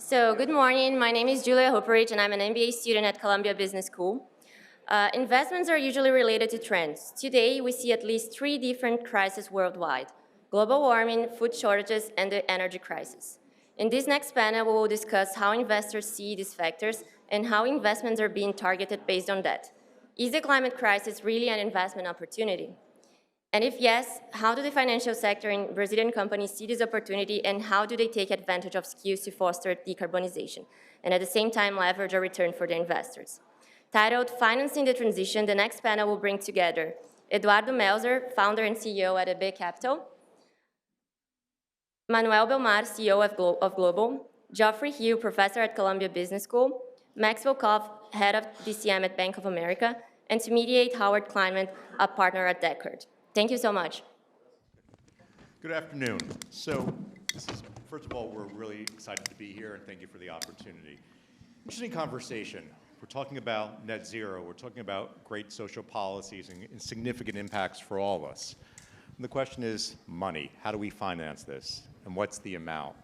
So, good morning. My name is Julia Hooperich, and I'm an MBA student at Columbia Business School. Investments are usually related to trends. Today, we see at least 3 different crises worldwide: global warming, food shortages, and the energy crisis. In this next panel, we will discuss how investors see these factors and how investments are being targeted based on that. Is the climate crisis really an investment opportunity? And if yes, how do the financial sector and Brazilian companies see this opportunity, and how do they take advantage of skills to foster decarbonization, and at the same time leverage a return for the investors? Titled Financing the Transition, the next panel will bring together Eduardo Melzer, founder and CEO at EB Capital, Manuel Belmar, CEO of Globo, Geoffrey, professor at Columbia Business School, Max Volkov, head of DCM at Bank of America, and to mediate, Howard Kleinman, a partner at Dechert. Thank you so much. Good afternoon. So, first of all, we're really excited to be here, and thank you for the opportunity. Interesting conversation. We're talking about net zero. We're talking about great social policies and significant impacts for all of us. And the question is money. How do we finance this? And what's the amount?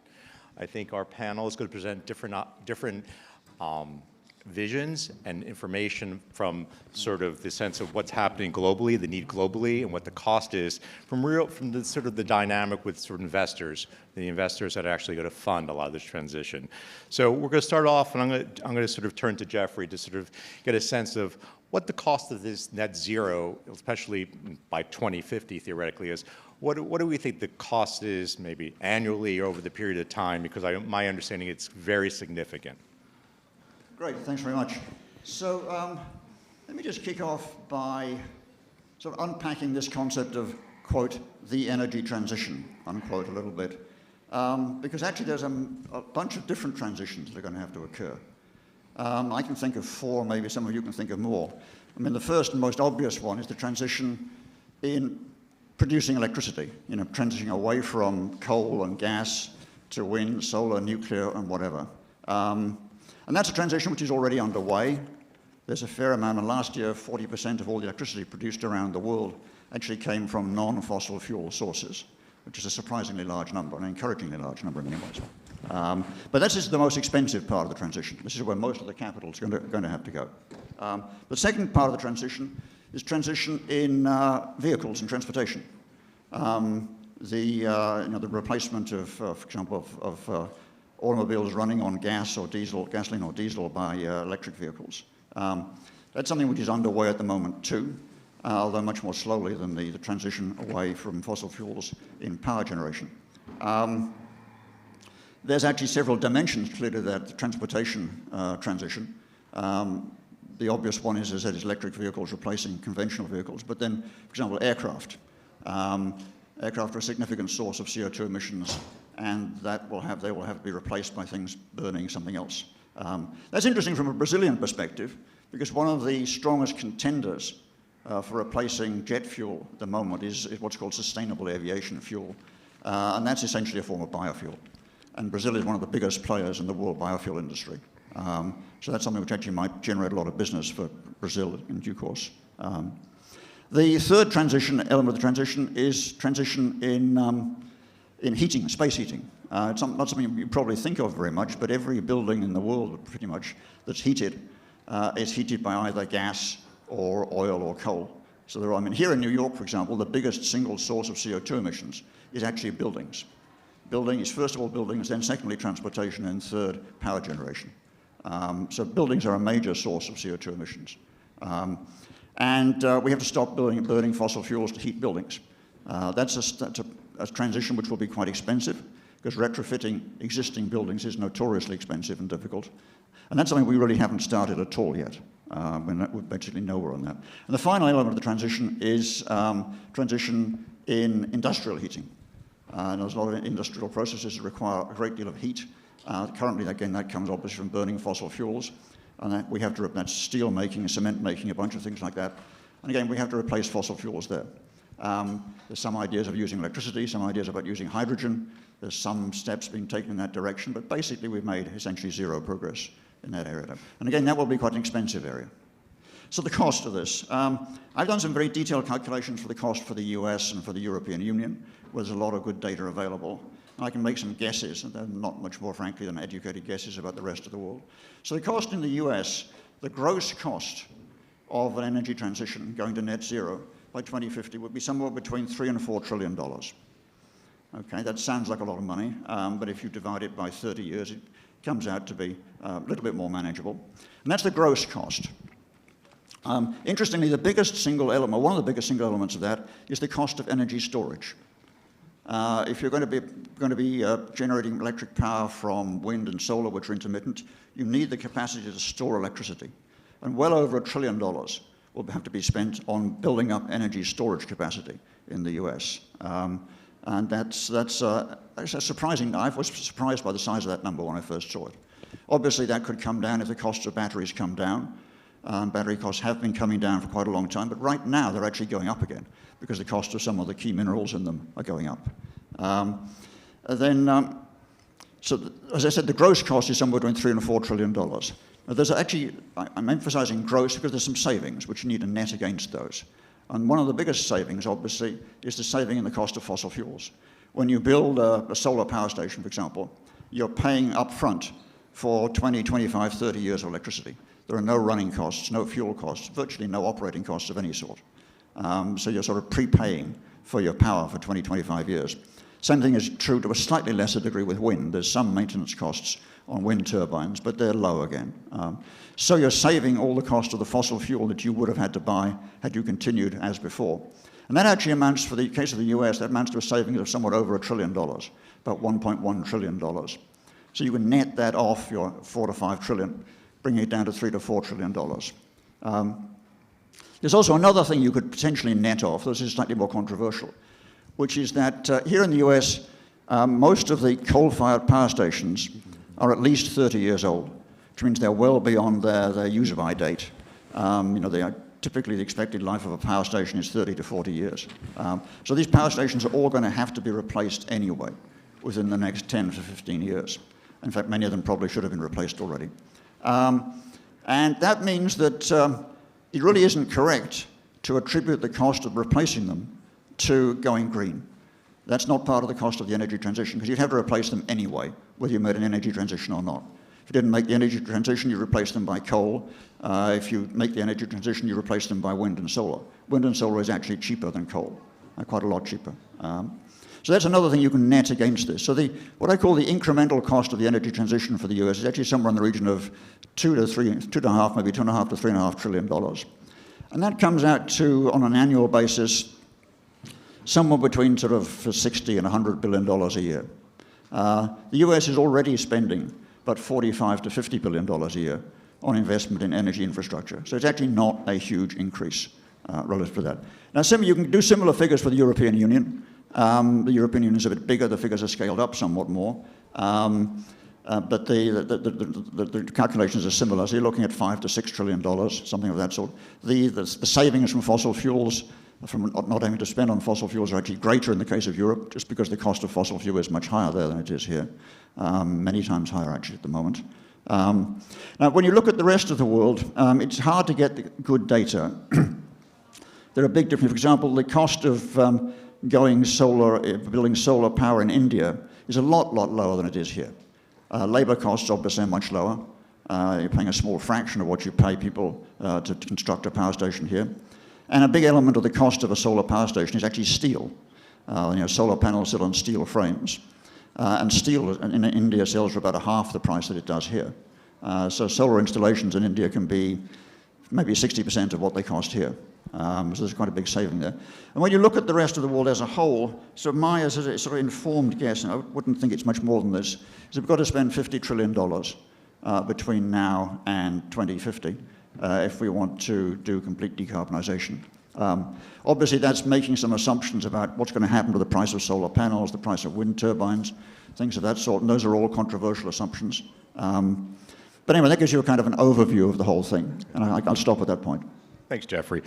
I think our panel is going to present different visions and information from sort of the sense of what's happening globally, the need globally, and what the cost is from the sort of the dynamic with sort of investors, the investors that are actually going to fund a lot of this transition. So we're going to start off, and I'm going to sort of turn to Geoffrey to sort of get a sense of what the cost of this net zero, especially by 2050 theoretically, is. What do we think the cost is, maybe annually or over the period of time? Because my understanding it's very significant. Great, thanks very much. So let me just kick off by sort of unpacking this concept of, quote, the energy transition, unquote, a little bit. Because actually there's a bunch of different transitions that are going to have to occur. I can think of 4, maybe some of you can think of more. I mean, the first and most obvious one is the transition in producing electricity, transitioning away from coal and gas to wind, solar, nuclear, and whatever. And that's a transition which is already underway. There's a fair amount, and last year 40% of all the electricity produced around the world actually came from non-fossil fuel sources, which is a surprisingly large number, an encouragingly large number in many ways. But this is the most expensive part of the transition. This is where most of the capital is going to have to go. The second part of the transition is transition in vehicles and transportation. The replacement of, for example, of automobiles running on gasoline or diesel by electric vehicles. That's something which is underway at the moment too, although much more slowly than the transition away from fossil fuels in power generation. There's actually several dimensions clear to that transportation transition. The obvious one is, as I said, is electric vehicles replacing conventional vehicles, but then, for example, aircraft. Aircraft are a significant source of CO2 emissions, and they will have to be replaced by things burning something else. That's interesting from a Brazilian perspective, because one of the strongest contenders for replacing jet fuel at the moment is what's called sustainable aviation fuel, and that's essentially a form of biofuel. And Brazil is one of the biggest players in the world biofuel industry. So that's something which actually might generate a lot of business for Brazil in due course. The third element of the transition is transition in heating, space heating. It's not something you probably think of very much, but every building in the world, pretty much, that's heated is heated by either gas or oil or coal. So here in New York, for example, the biggest single source of CO2 emissions is actually buildings. Buildings, first of all buildings, then secondly transportation, and third power generation. So buildings are a major source of CO2 emissions. And we have to stop burning fossil fuels to heat buildings. That's a transition which will be quite expensive, because retrofitting existing buildings is notoriously expensive and difficult. And that's something we really haven't started at all yet. We're basically nowhere on that. And the final element of the transition is transition in industrial heating. And there's a lot of industrial processes that require a great deal of heat. Currently, again, that comes obviously from burning fossil fuels. And that's steel making, cement making, a bunch of things like that. And again, we have to replace fossil fuels there. There's some ideas of using electricity, some ideas about using hydrogen. There's some steps being taken in that direction, but basically we've made essentially zero progress in that area. And again, that will be quite an expensive area. So the cost of this. I've done some very detailed calculations for the cost for the US and for the European Union, where there's a lot of good data available. And I can make some guesses, and they're not much more, frankly, than educated guesses about the rest of the world. So the cost in the US, the gross cost of an energy transition going to net zero by 2050 would be somewhere between $3 and $4 trillion. Okay, that sounds like a lot of money, but if you divide it by 30 years, it comes out to be a little bit more manageable. And that's the gross cost. Interestingly, the biggest single element, one of the biggest single elements of that, is the cost of energy storage. If you're going to be generating electric power from wind and solar, which are intermittent, you need the capacity to store electricity. And well over $1 trillion will have to be spent on building up energy storage capacity in the US. And that's surprising. I was surprised by the size of that number when I first saw it. Obviously, that could come down if the costs of batteries come down. Battery costs have been coming down for quite a long time, but right now they're actually going up again because the cost of some of the key minerals in them are going up. As I said, the gross cost is somewhere between $3 and $4 trillion. Now, there's actually, I'm emphasizing gross because there's some savings which you need to net against those. And one of the biggest savings, obviously, is the saving in the cost of fossil fuels. When you build a solar power station, for example, you're paying up front for 20, 25, 30 years of electricity. There are no running costs, no fuel costs, virtually no operating costs of any sort. So you're sort of prepaying for your power for 20, 25 years. Same thing is true to a slightly lesser degree with wind. There's some maintenance costs on wind turbines, but they're low again. So you're saving all the cost of the fossil fuel that you would have had to buy had you continued as before. And that actually amounts, for the case of the US, that amounts to a saving of somewhat over $1 trillion, about $1.1 trillion. So you can net that off your 4 to 5 trillion, bringing it down to $3 to $4 trillion. There's also another thing you could potentially net off. This is slightly more controversial, which is that here in the US, most of the coal-fired power stations are at least 30 years old, which means they're well beyond their use-by date. Typically, the expected life of a power station is 30 to 40 years. So these power stations are all going to have to be replaced anyway within the next 10 to 15 years. In fact, many of them probably should have been replaced already. And that means that it really isn't correct to attribute the cost of replacing them to going green. That's not part of the cost of the energy transition, because you'd have to replace them anyway, whether you made an energy transition or not. If you didn't make the energy transition, you replace them by coal. If you make the energy transition, you replace them by wind and solar. Wind and solar is actually cheaper than coal, quite a lot cheaper. So that's another thing you can net against this. So what I call the incremental cost of the energy transition for the US is actually somewhere in the region of maybe $2.5 to $3.5 trillion. And that comes out to, on an annual basis, somewhere between sort of 60 and $100 billion a year. The US is already spending about $45 to $50 billion a year on investment in energy infrastructure. So it's actually not a huge increase relative to that. Now, you can do similar figures for the European Union. The European Union is a bit bigger. The figures are scaled up somewhat more. But the calculations are similar. So you're looking at $5 to $6 trillion, something of that sort. The savings from fossil fuels, from not having to spend on fossil fuels, are actually greater in the case of Europe, just because the cost of fossil fuel is much higher there than it is here. Many times higher, actually, at the moment. Now, when you look at the rest of the world, it's hard to get good data. There are big differences. For example, the cost of building solar power in India is a lot lower than it is here. Labor costs obviously are much lower. You're paying a small fraction of what you pay people to construct a power station here. And a big element of the cost of a solar power station is actually steel. Solar panels sit on steel frames. And steel in India sells for about half the price that it does here. So solar installations in India can be maybe 60% of what they cost here. So there's quite a big saving there. And when you look at the rest of the world as a whole, so my sort of informed guess, and I wouldn't think it's much more than this, is we've got to spend $50 trillion between now and 2050 if we want to do complete decarbonization. Obviously, that's making some assumptions about what's going to happen to the price of solar panels, the price of wind turbines, things of that sort, and those are all controversial assumptions. But anyway, that gives you a kind of an overview of the whole thing, and I'll stop at that point. Thanks, Geoffrey.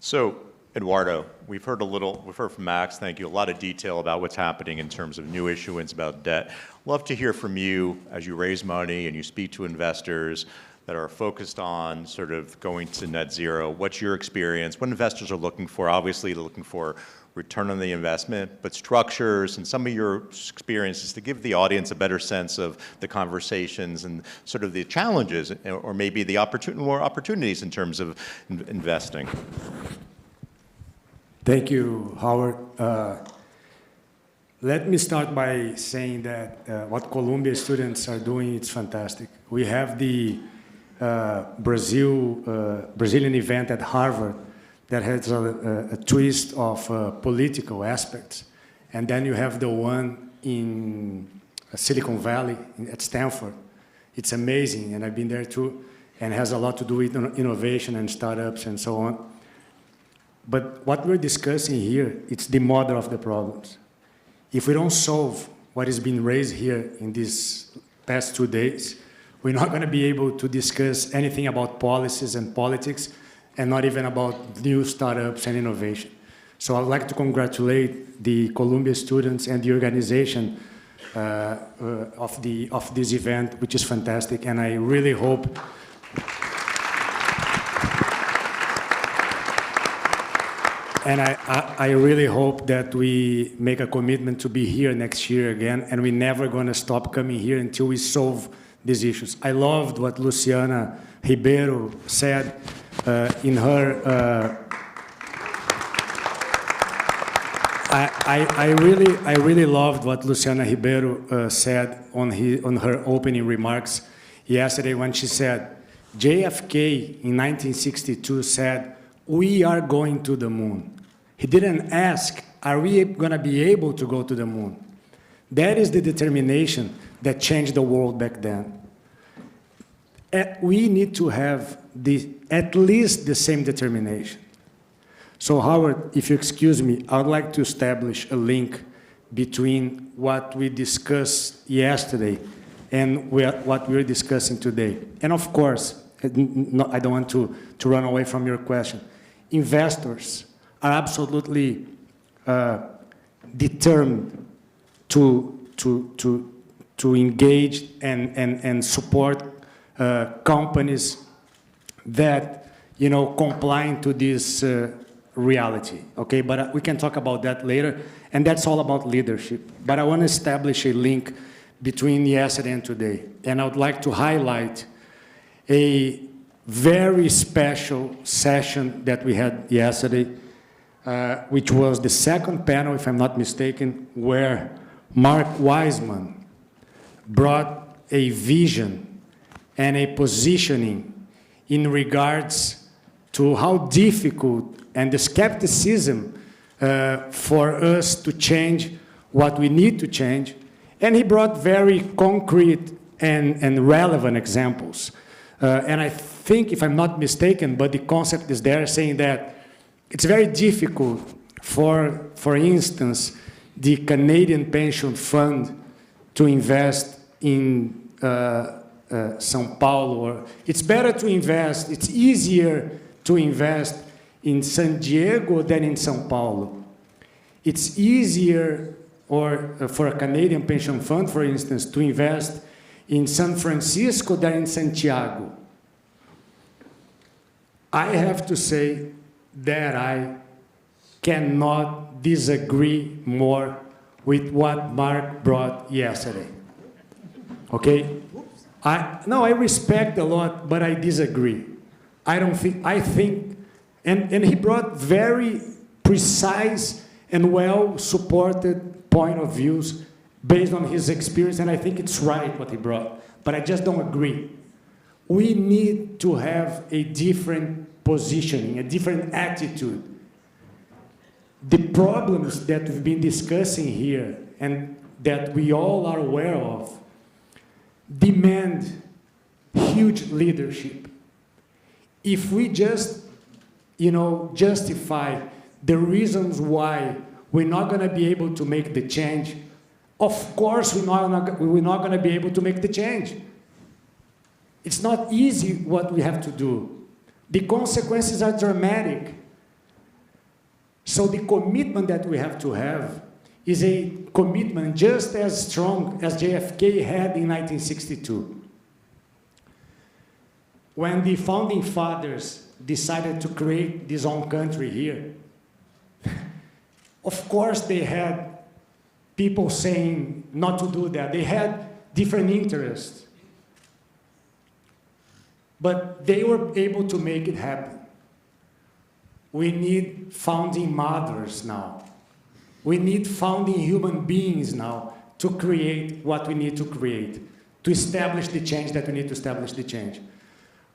So, Eduardo, we've heard from Max, thank you, a lot of detail about what's happening in terms of new issuance, about debt. Love to hear from you as you raise money and you speak to investors. that are focused on sort of going to net zero. What's your experience? What investors are looking for? Obviously, they're looking for return on the investment, but structures and some of your experiences to give the audience a better sense of the conversations and sort of the challenges, or maybe the more opportunities in terms of investing. Thank you, Howard. Let me start by saying that what Columbia students are doing, it's fantastic. We have the Brazilian event at Harvard that has a twist of political aspects. And then you have the one in Silicon Valley at Stanford. It's amazing, and I've been there too, and has a lot to do with innovation and startups and so on. But what we're discussing here, it's the mother of the problems. If we don't solve what is being raised here in these past 2 days, we're not going to be able to discuss anything about policies and politics, and not even about new startups and innovation. So I'd like to congratulate the Columbia students and the organization of this event, which is fantastic, and I really hope I really hope that we make a commitment to be here next year again, and we're never going to stop coming here until we solve these issues. I loved what Luciana Ribeiro said in her. I really loved what Luciana Ribeiro said on her opening remarks yesterday when she said, JFK in 1962 said, "We are going to the moon." He didn't ask, are we going to be able to go to the moon? That is the determination that changed the world back then. We need to have at least the same determination. So Howard, if you excuse me, I would like to establish a link between what we discussed yesterday and what we're discussing today. And of course, I don't want to run away from your question. Investors are absolutely determined to engage and support companies that, complying to this reality, okay? But we can talk about that later, and that's all about leadership. But I want to establish a link between yesterday and today, and I would like to highlight a very special session that we had yesterday, which was the second panel, if I'm not mistaken, where Mark Wiseman brought a vision and a positioning in regards to how difficult and the skepticism for us to change what we need to change. And he brought very concrete and relevant examples. And I think, if I'm not mistaken, but the concept is there, saying that it's very difficult for instance, the Canadian pension fund to invest in São Paulo, or it's better to invest, it's easier to invest in San Diego than in São Paulo. It's easier for a Canadian pension fund, for instance, to invest in San Francisco than in Santiago. I have to say that I cannot disagree more with what Mark brought yesterday. Okay? I respect a lot, but I disagree. I think, and he brought very precise and well-supported point of views based on his experience, and I think it's right what he brought, but I just don't agree. We need to have a different positioning, a different attitude. The problems that we've been discussing here and that we all are aware of demand huge leadership. If we just, justify the reasons why we're not going to be able to make the change, of course we're not going to be able to make the change. It's not easy what we have to do. The consequences are dramatic. So the commitment that we have to have is a commitment just as strong as JFK had in 1962. when the founding fathers decided to create this own country here, of course they had people saying not to do that. They had different interests. But they were able to make it happen. We need founding mothers now. We need founding human beings now to create what we need to create, to establish the change that we need to establish the change.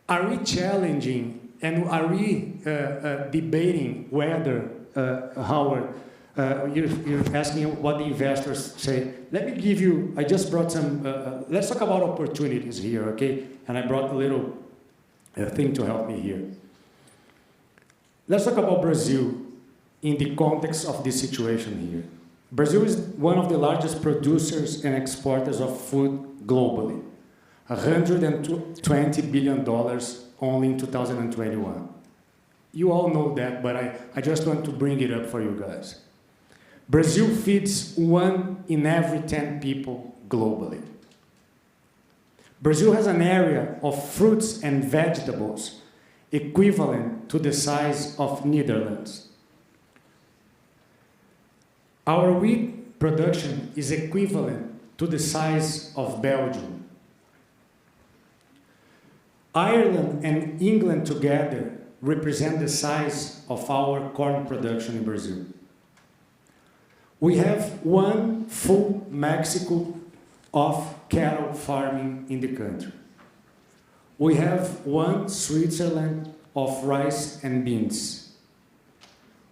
Are we challenging and are we debating whether, Howard, you're asking what the investors say. Let me give you, I just brought some, let's talk about opportunities here, okay? And I brought a little thing to help me here. Let's talk about Brazil in the context of this situation here. Brazil is one of the largest producers and exporters of food globally. $120 billion only in 2021. You all know that, but I just want to bring it up for you guys. Brazil feeds 1 in every 10 people globally. Brazil has an area of fruits and vegetables equivalent to the size of Netherlands. Our wheat production is equivalent to the size of Belgium. Ireland and England together represent the size of our corn production in Brazil. We have 1 full Mexico of cattle farming in the country. We have 1 Switzerland of rice and beans.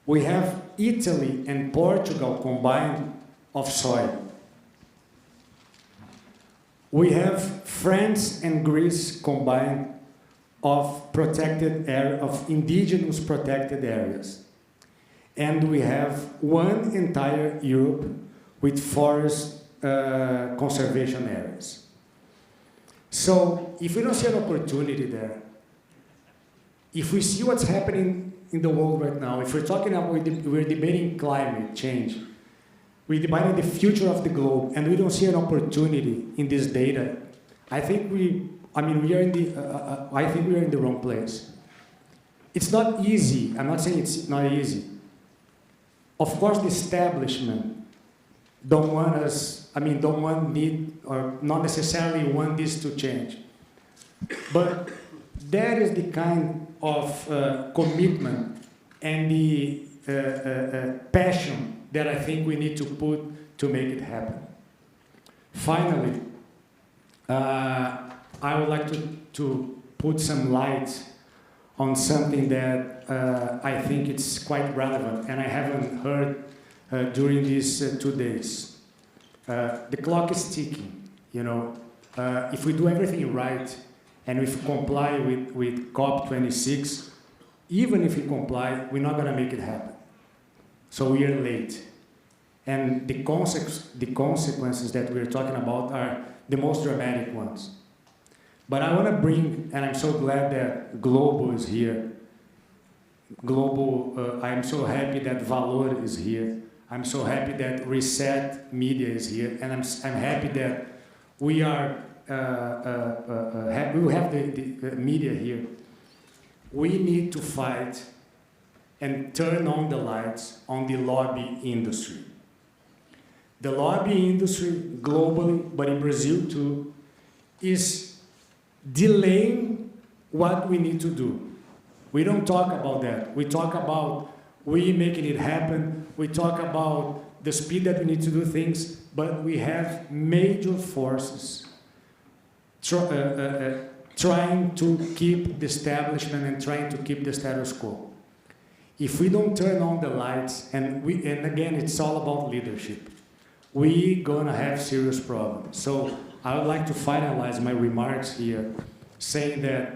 We have Italy and Portugal combined of soy. We have France and Greece combined of protected area, of indigenous protected areas. And we have 1 entire Europe with forest conservation areas. So if we don't see an opportunity there, if we see what's happening in the world right now, if we're talking about, we're debating climate change, we're debating the future of the globe, and we don't see an opportunity in this data, I think we are in the wrong place. It's not easy. I'm not saying it's not easy. Of course, the establishment don't want not necessarily want this to change. But that is the kind of commitment and the passion that I think we need to put to make it happen. Finally, I would like to put some light on something that I think it's quite relevant, and I haven't heard during these 2 days. The clock is ticking, you know. If we do everything right, and if we comply with COP26, even if we comply, we're not going to make it happen. So we are late. And the consequences that we're talking about are the most dramatic ones. But I want to bring, and I'm so glad that Globo is here. Globo, I'm so happy that Valor is here. I'm so happy that Reset Media is here. And I'm happy that we are, we have the media here. We need to fight and turn on the lights on the lobby industry. The lobby industry globally, but in Brazil too, is delaying what we need to do. We don't talk about that. We talk about we making it happen. We talk about the speed that we need to do things, but we have major forces trying to keep the establishment and trying to keep the status quo. If we don't turn on the lights, and again, it's all about leadership, we're gonna have serious problems. So I would like to finalize my remarks here saying that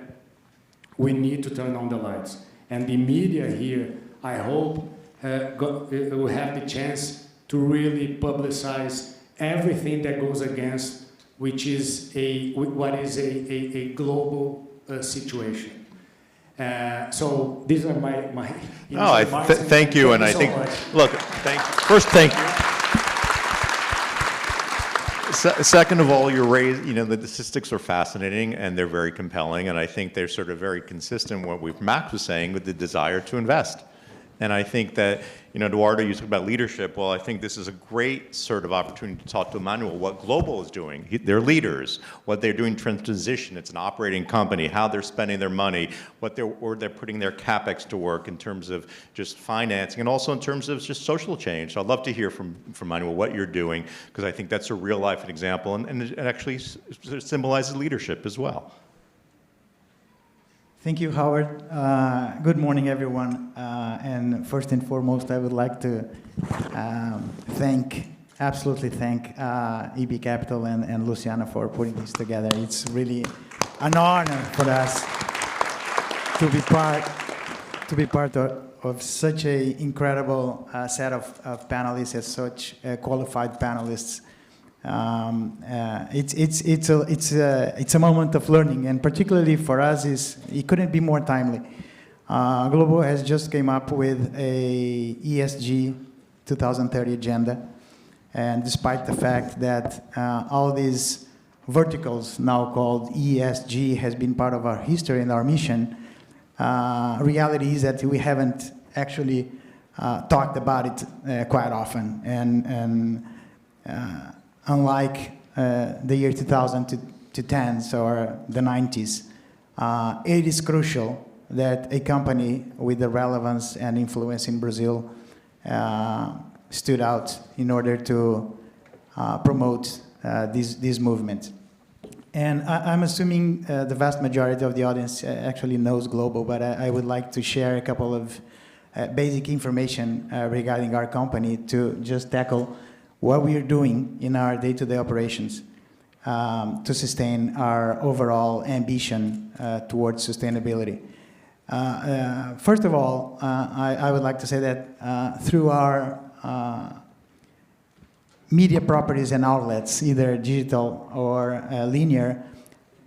we need to turn on the lights. And the media here, I hope, will have the chance to really publicize everything that goes against what is a global situation. So these are my remarks. Thank you, and I think, look, first thank you. Second of all, the statistics are fascinating and they're very compelling, and I think they're sort of very consistent with what Max was saying with the desire to invest. And I think that, Eduardo, you talked about leadership. Well, I think this is a great sort of opportunity to talk to Manuel, what Globo is doing. They're leaders, what they're doing transition. It's an operating company, how they're spending their money, where they're putting their CapEx to work in terms of just financing and also in terms of just social change. So I'd love to hear from Manuel what you're doing, because I think that's a real life example and it actually symbolizes leadership as well. Thank you, Howard. Good morning, everyone. And first and foremost, I would like to absolutely thank EB Capital and Luciana for putting this together. It's really an honor for us to be part of such an incredible set of panelists, as such qualified panelists. It's a moment of learning, and particularly for us, it couldn't be more timely. Globo has just came up with a ESG 2030 agenda, and despite the fact that all these verticals now called ESG has been part of our history and our mission, reality is that we haven't actually talked about it quite often, and unlike the year 2010 or the 90s, it is crucial that a company with the relevance and influence in Brazil stood out in order to promote this movement. And I'm assuming the vast majority of the audience actually knows Globo, but I would like to share a couple of basic information regarding our company to just tackle what we are doing in our day-to-day operations to sustain our overall ambition towards sustainability. First of all, I would like to say that through our media properties and outlets, either digital or linear,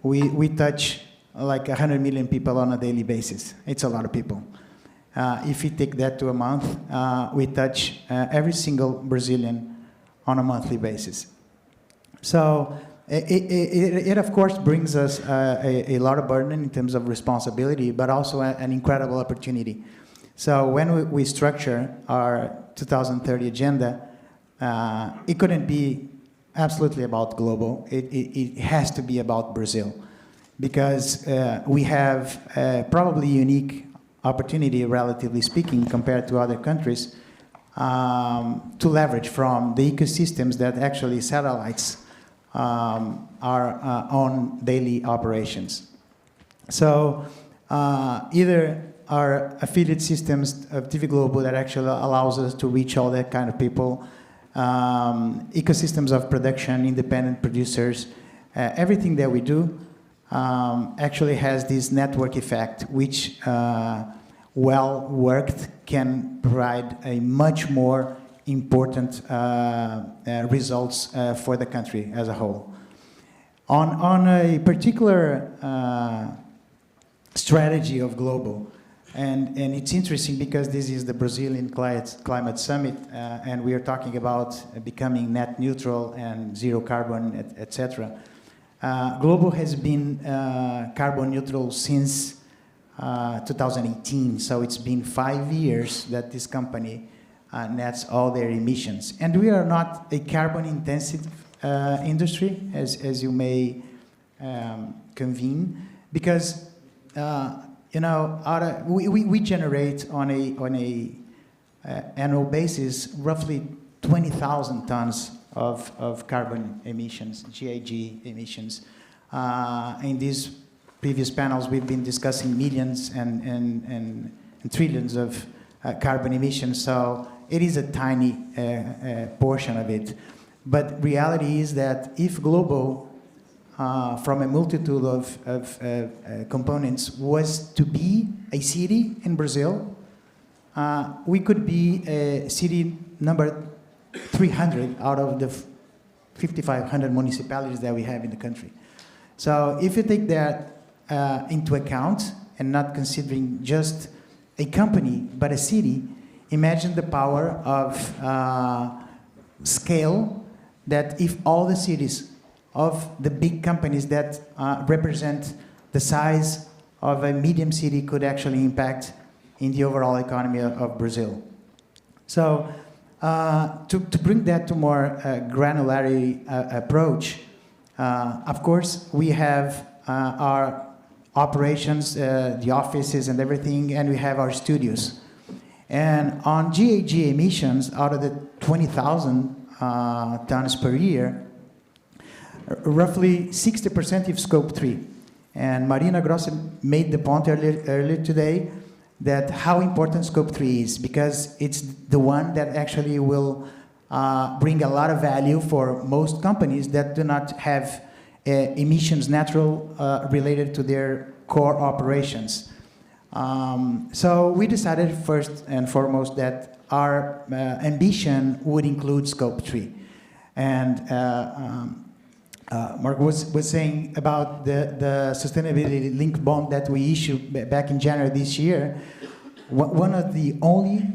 we touch like 100 million people on a daily basis. It's a lot of people. If you take that to a month, we touch every single Brazilian on a monthly basis. So it of course brings us a lot of burden in terms of responsibility, but also an incredible opportunity. So when we structure our 2030 agenda, it couldn't be absolutely about Globo. It has to be about Brazil, because we have probably unique opportunity, relatively speaking, compared to other countries, to leverage from the ecosystems that actually satellites are on daily operations. So either our affiliate systems of TV Globo that actually allows us to reach all that kind of people, ecosystems of production, independent producers, everything that we do actually has this network effect, which well worked can provide a much more important results for the country as a whole. On a particular strategy of Globo, and it's interesting because this is the Brazilian Climate Summit, and we are talking about becoming net neutral and zero carbon, etc. Globo has been carbon neutral since 2018, so it's been 5 years that this company nets all their emissions. And we are not a carbon-intensive industry, as you may convene, because we generate on a annual basis roughly 20,000 tons of carbon emissions, GHG emissions. In these previous panels, we've been discussing millions and trillions of carbon emissions, so it is a tiny portion of it. But reality is that if Globo, from a multitude of components, was to be a city in Brazil, we could be a city number 300 out of the 5,500 municipalities that we have in the country. So if you take that into account and not considering just a company but a city, imagine the power of scale that if all the cities of the big companies that represent the size of a medium city could actually impact in the overall economy of Brazil. So to bring that to more granularity approach, of course, we have our operations, the offices and everything, and we have our studios. And on GHG emissions, out of the 20,000 tons per year, roughly 60% is scope 3. And Marina Grossi made the point earlier today that how important scope 3 is, because it's the one that actually will bring a lot of value for most companies that do not have emissions natural related to their core operations. So we decided first and foremost that our ambition would include scope 3. And Mark was saying about the sustainability linked bond that we issued back in January this year. One of the only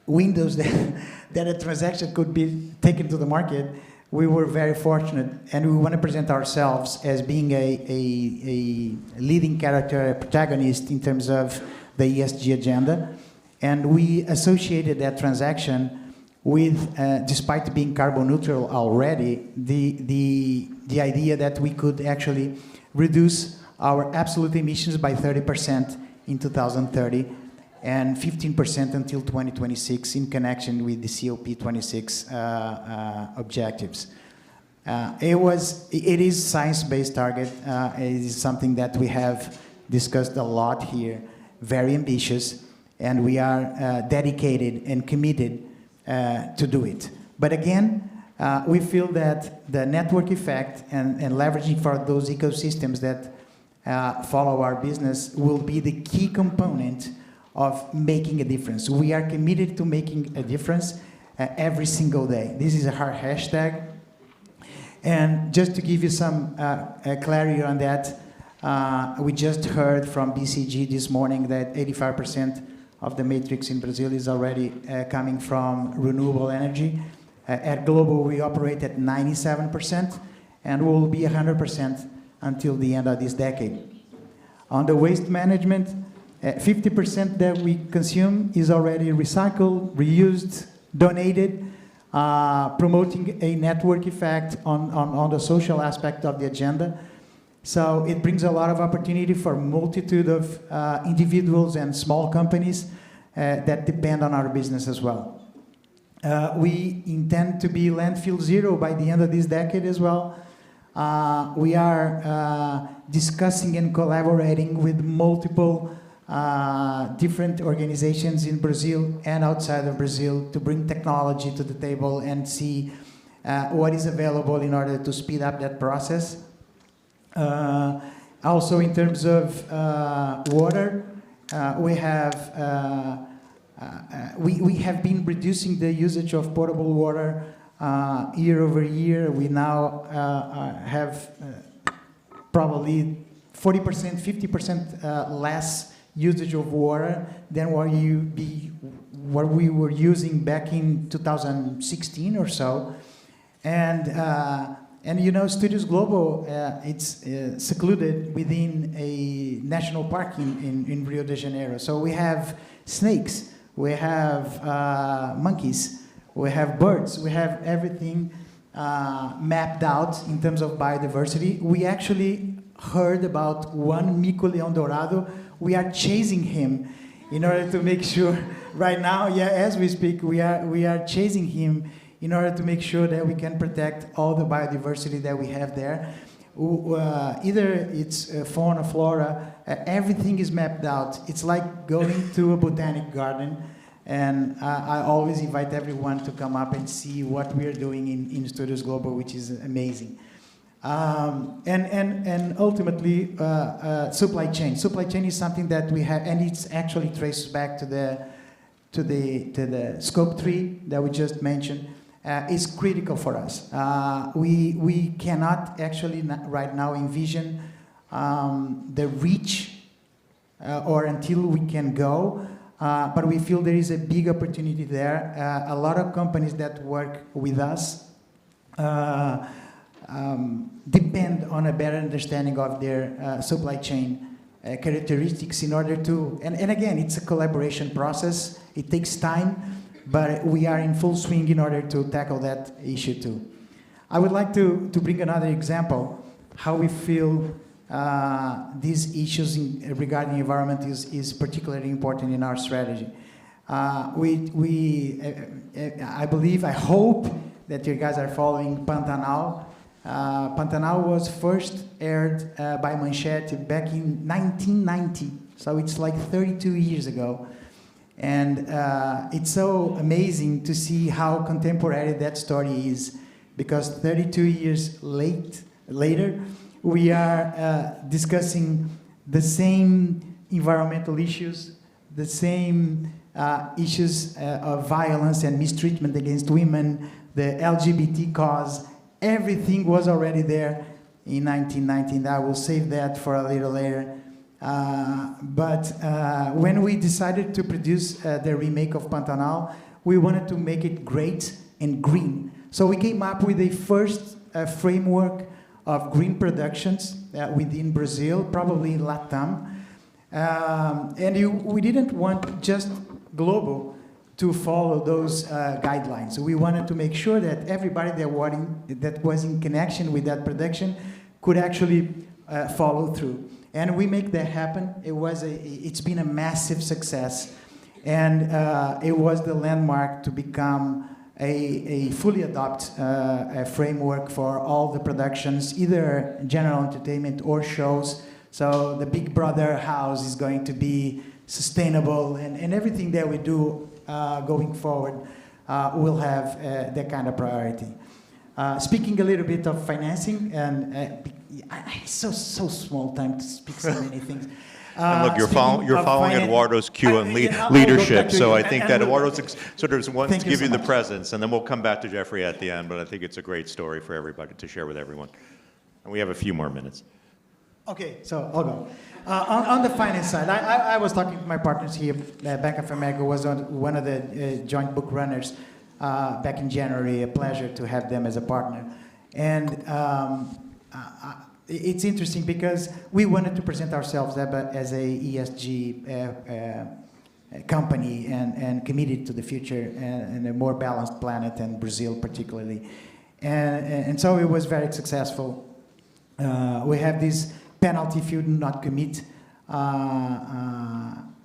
windows that a transaction could be taken to the market, we were very fortunate, and we want to present ourselves as being a leading character, a protagonist in terms of the ESG agenda. And we associated that transaction with, despite being carbon neutral already, the idea that we could actually reduce our absolute emissions by 30% in 2030 and 15% until 2026 in connection with the COP26 objectives. It is science-based target. It is something that we have discussed a lot here, very ambitious, and we are dedicated and committed to do it. But again, we feel that the network effect and leveraging for those ecosystems that follow our business will be the key component of making a difference. We are committed to making a difference every single day. This is our hashtag. And just to give you some clarity on that, we just heard from BCG this morning that 85% of the matrix in Brazil is already coming from renewable energy. At Globo, we operate at 97%, and will be 100% until the end of this decade. On the waste management, 50% that we consume is already recycled, reused, donated, promoting a network effect on the social aspect of the agenda. So it brings a lot of opportunity for a multitude of individuals and small companies that depend on our business as well. We intend to be landfill zero by the end of this decade as well. We are discussing and collaborating with multiple different organizations in Brazil and outside of Brazil to bring technology to the table and see what is available in order to speed up that process. Also, in terms of water, we have been reducing the usage of potable water year over year. We now have probably 40%, 50% less usage of water than what we were using back in 2016 or so. And you know, Studios Globo, it's secluded within a national park in Rio de Janeiro. So we have snakes, we have monkeys, we have birds, we have everything mapped out in terms of biodiversity. We actually heard about one Mico-Leão Dourado. We are chasing him in order to make sure, right now, yeah, as we speak, we are chasing him in order to make sure that we can protect all the biodiversity that we have there. Either it's fauna, flora, everything is mapped out. It's like going to a botanic garden, and I always invite everyone to come up and see what we are doing in Studios Global, which is amazing. And ultimately, supply chain. Supply chain is something that we have, and it's actually traces back to the scope 3 that we just mentioned. Is critical for us. We cannot actually right now envision the reach or until we can go, but we feel there is a big opportunity there. A lot of companies that work with us depend on a better understanding of their supply chain characteristics in order to, and again, it's a collaboration process. It takes time, but we are in full swing in order to tackle that issue too. I would like to bring another example, how we feel these issues regarding environment is particularly important in our strategy. I believe, I hope that you guys are following Pantanal. Pantanal was first aired by Manchete back in 1990, so it's like 32 years ago. And it's so amazing to see how contemporary that story is, because 32 years later, we are discussing the same environmental issues, the same issues of violence and mistreatment against women, the LGBT cause. Everything was already there in 1919. I will save that for a little later. But when we decided to produce the remake of Pantanal, we wanted to make it great and green. So we came up with a first framework of green productions within Brazil, probably in Latam. We didn't want just Globo to follow those guidelines. So we wanted to make sure that everybody that was in connection with that production could actually follow through. And we make that happen. It's been a massive success. And it was the landmark to become a fully adopt framework for all the productions, either general entertainment or shows. So the Big Brother house is going to be sustainable, and everything that we do going forward will have that kind of priority. Speaking a little bit of financing, and it's so small time to speak so many things. And look, you're following Eduardo's cue on leadership, so I think that Eduardo sort of wants to give you the presence, and then we'll come back to Geoffrey at the end, but I think it's a great story for everybody to share with everyone. And we have a few more minutes. Okay, so I'll go. On the finance side, I was talking to my partners here. Bank of America was one of the joint book runners back in January. A pleasure to have them as a partner. And it's interesting because we wanted to present ourselves as a ESG company and committed to the future and a more balanced planet, and Brazil particularly. And so it was very successful. We have this penalty if you do not commit.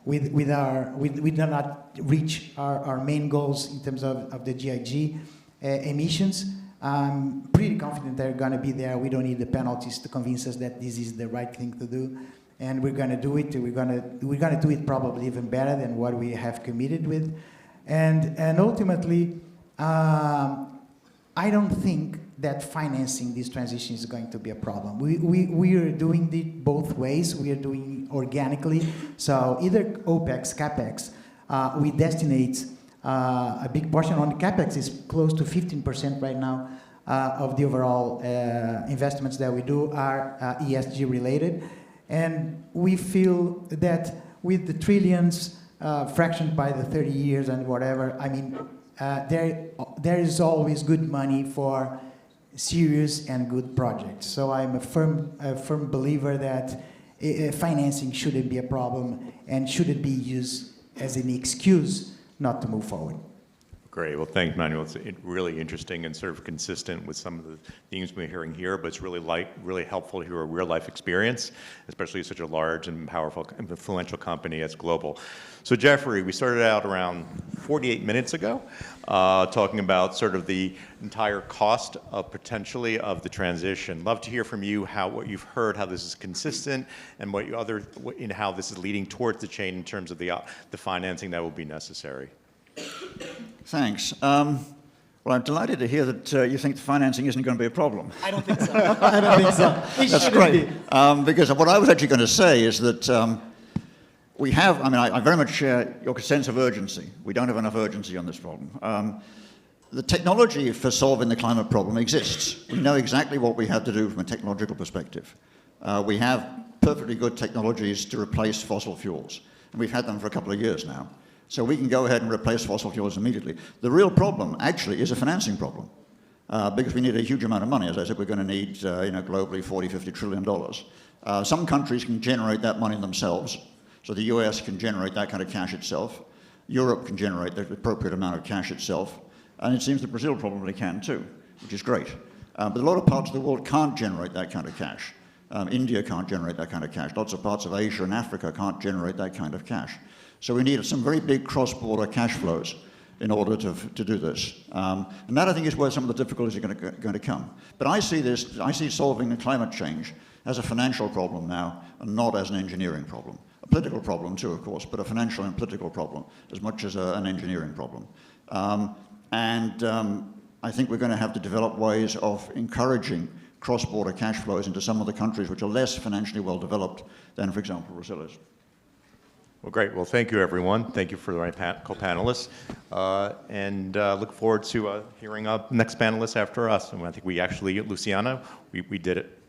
We do not reach our main goals in terms of the GIG emissions. I'm pretty confident they're going to be there. We don't need the penalties to convince us that this is the right thing to do, and we're going to do it. We're going to do it probably even better than what we have committed with, and ultimately, I don't think that financing this transition is going to be a problem. We are doing it both ways. We are doing organically, so either OPEX, CAPEX. We destinate a big portion on the CAPEX is close to 15% right now of the overall investments that we do are ESG related. And we feel that with the trillions fractioned by the 30 years and whatever, I mean, there is always good money for serious and good projects. So I'm a firm believer that financing shouldn't be a problem and shouldn't be used as an excuse not to move forward. Great. Well, thanks, Manuel. It's really interesting and sort of consistent with some of the themes we're hearing here, but it's really helpful to hear a real-life experience, especially such a large and powerful, influential company as Global. So, Geoffrey, we started out around 48 minutes ago, talking about sort of the entire cost of potentially of the transition. Love to hear from you what you've heard, how this is consistent, and how this is leading towards the change in terms of the financing that will be necessary. Thanks. Well, I'm delighted to hear that you think the financing isn't going to be a problem. I don't think so. I don't think so. That's great. Because what I was actually going to say is that we have, I very much share your sense of urgency. We don't have enough urgency on this problem. The technology for solving the climate problem exists. We know exactly what we have to do from a technological perspective. We have perfectly good technologies to replace fossil fuels, and we've had them for a couple of years now. So we can go ahead and replace fossil fuels immediately. The real problem, actually, is a financing problem. because we need a huge amount of money. As I said, we're going to need, globally $40–50 trillion. Some countries can generate that money themselves. So the US can generate that kind of cash itself. Europe can generate the appropriate amount of cash itself. And it seems that Brazil probably can too, which is great. But a lot of parts of the world can't generate that kind of cash. India can't generate that kind of cash. Lots of parts of Asia and Africa can't generate that kind of cash. So we need some very big cross-border cash flows in order to do this. And that, I think, is where some of the difficulties are going to come. But I see solving the climate change as a financial problem now, and not as an engineering problem. A political problem too, of course, but a financial and political problem as much as an engineering problem. I think we're going to have to develop ways of encouraging cross-border cash flows into some of the countries which are less financially well developed than, for example, Brazil is. Well, great. Well, thank you, everyone. Thank you for my co-panelists. Look forward to hearing next panelists after us. And I think we actually, Luciana, we did it.